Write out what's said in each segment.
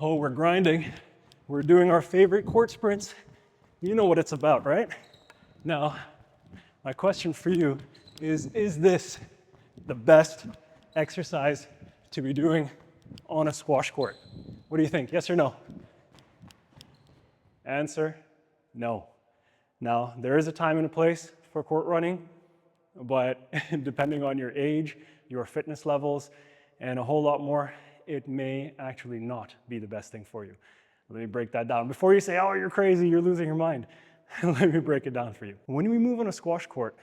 Oh, we're grinding. We're doing our favorite court sprints. You know what it's about, right? Now, my question for you is this the best exercise to be doing on a squash court? What do you think? Yes or no? Answer, no. Now, there is a time and a place for court running, but depending on your age, your fitness levels, and a whole lot more, it may actually not be the best thing for you. Let me break that down. Before you say, oh, you're crazy, you're losing your mind, let me break it down for you. When we move on a squash court,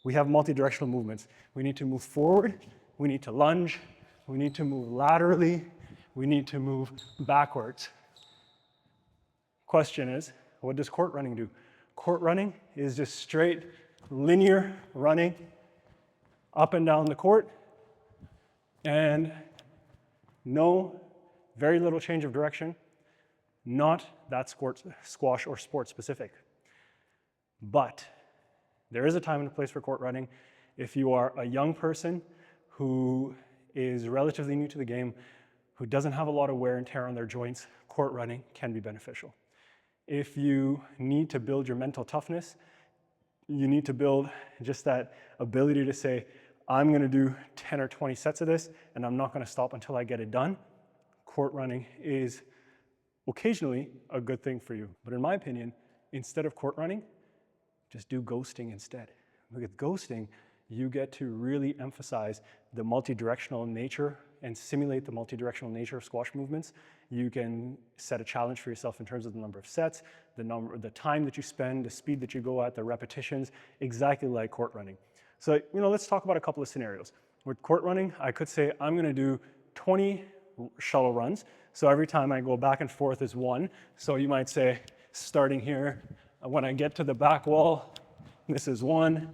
we have multi-directional movements. We need to move forward, we need to lunge, we need to move laterally, we need to move backwards. Question is, what does court running do? Court running is just straight, linear running up and down the court, and very little change of direction, not that squash or sport specific. But there is a time and a place for court running. If you are a young person who is relatively new to the game, who doesn't have a lot of wear and tear on their joints, court running can be beneficial. If you need to build your mental toughness, you need to build just that ability to say, I'm going to do 10 or 20 sets of this, and I'm not going to stop until I get it done. Court running is occasionally a good thing for you. But in my opinion, instead of court running, just do ghosting instead. With ghosting, you get to really emphasize the multi-directional nature and simulate the multi-directional nature of squash movements. You can set a challenge for yourself in terms of the number of sets, the time that you spend, the speed that you go at, the repetitions, exactly like court running. So, let's talk about a couple of scenarios. With court running, I could say I'm going to do 20 shuttle runs. So every time I go back and forth is one. So you might say, starting here, when I get to the back wall, this is one,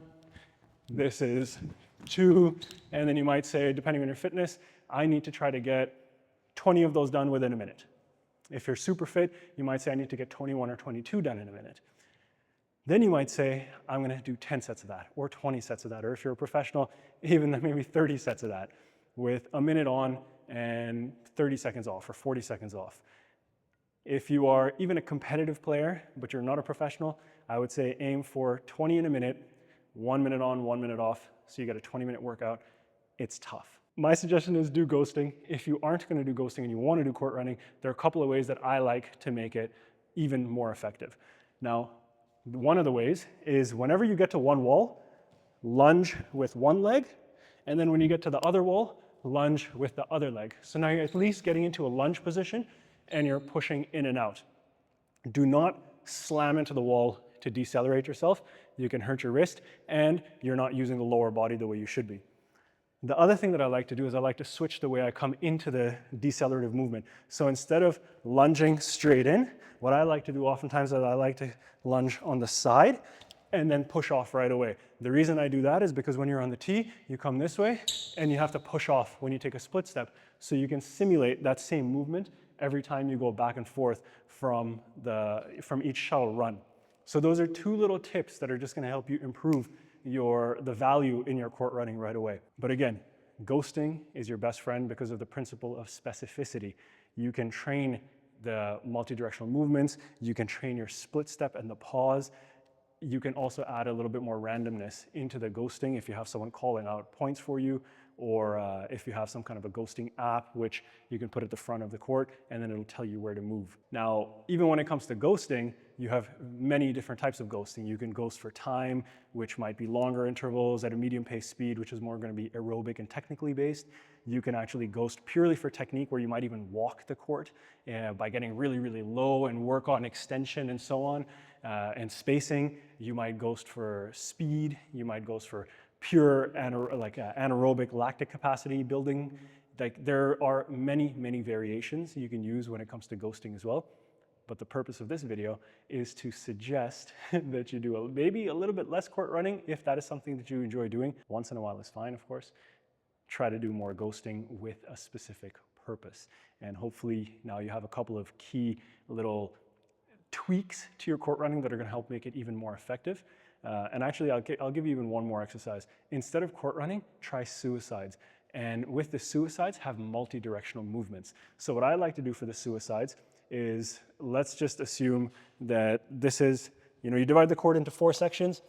this is two, and then you might say, depending on your fitness, I need to try to get 20 of those done within a minute. If you're super fit, you might say, I need to get 21 or 22 done in a minute. Then you might say, I'm going to do 10 sets of that, or 20 sets of that, or if you're a professional, even maybe 30 sets of that, with a minute on and 30 seconds off, or 40 seconds off. If you are even a competitive player, but you're not a professional, I would say aim for 20 in a minute, 1 minute on, 1 minute off, so you get a 20-minute workout. It's tough. My suggestion is do ghosting. If you aren't going to do ghosting and you want to do court running, there are a couple of ways that I like to make it even more effective. Now, one of the ways is whenever you get to one wall, lunge with one leg, and then when you get to the other wall, lunge with the other leg. So now you're at least getting into a lunge position and you're pushing in and out. Do not slam into the wall to decelerate yourself. You can hurt your wrist and you're not using the lower body the way you should be. The other thing that I like to do is I like to switch the way I come into the decelerative movement. So instead of lunging straight in, what I like to do oftentimes is I like to lunge on the side and then push off right away. The reason I do that is because when you're on the tee, you come this way and you have to push off when you take a split step. So you can simulate that same movement every time you go back and forth from each shuttle run. So those are two little tips that are just going to help you improve the value in your court running right away. But again, ghosting is your best friend because of the principle of specificity. You can train the multi-directional movements, you can train your split step and the pause. You can also add a little bit more randomness into the ghosting if you have someone calling out points for you, or if you have some kind of a ghosting app, which you can put at the front of the court, and then it'll tell you where to move. Now, even when it comes to ghosting, you have many different types of ghosting. You can ghost for time, which might be longer intervals at a medium pace speed, which is more going to be aerobic and technically based. You can actually ghost purely for technique, where you might even walk the court by getting really, really low and work on extension and so on, and spacing. You might ghost for speed. You might ghost for pure anaerobic lactic capacity building. There are many, many variations you can use when it comes to ghosting as well. But the purpose of this video is to suggest that you do maybe a little bit less court running if that is something that you enjoy doing. Once in a while is fine, of course. Try to do more ghosting with a specific purpose. And hopefully now you have a couple of key little tweaks to your court running that are going to help make it even more effective. And actually, I'll give you even one more exercise. Instead of court running, try suicides. And with the suicides, have multi-directional movements. So what I like to do for the suicides is, let's just assume that this is, you divide the chord into 4 sections.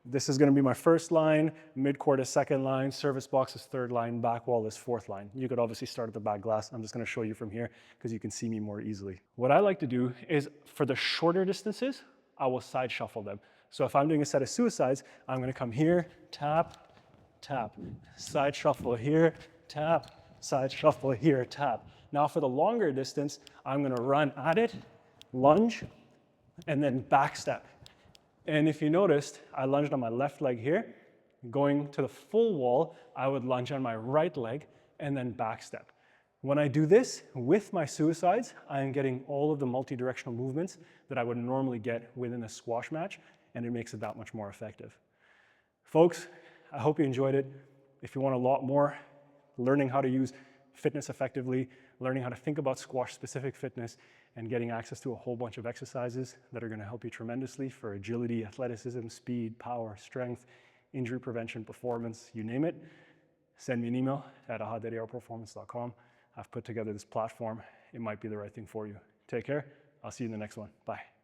This is going to be my first line, mid-chord is second line, service box is third line, back wall is fourth line. You could obviously start at the back glass. I'm just going to show you from here because you can see me more easily. What I like to do is, for the shorter distances, I will side shuffle them. So if I'm doing a set of suicides, I'm going to come here, tap, tap, side shuffle here, tap, side shuffle here, tap. Now for the longer distance, I'm going to run at it, lunge, and then back step. And if you noticed, I lunged on my left leg here. Going to the full wall, I would lunge on my right leg and then back step. When I do this with my suicides, I am getting all of the multi-directional movements that I would normally get within a squash match, and it makes it that much more effective. Folks, I hope you enjoyed it. If you want a lot more, learning how to use fitness effectively, learning how to think about squash-specific fitness, and getting access to a whole bunch of exercises that are going to help you tremendously for agility, athleticism, speed, power, strength, injury prevention, performance, you name it, send me an email at ahad@arperformance.com. I've put together this platform. It might be the right thing for you. Take care. I'll see you in the next one. Bye.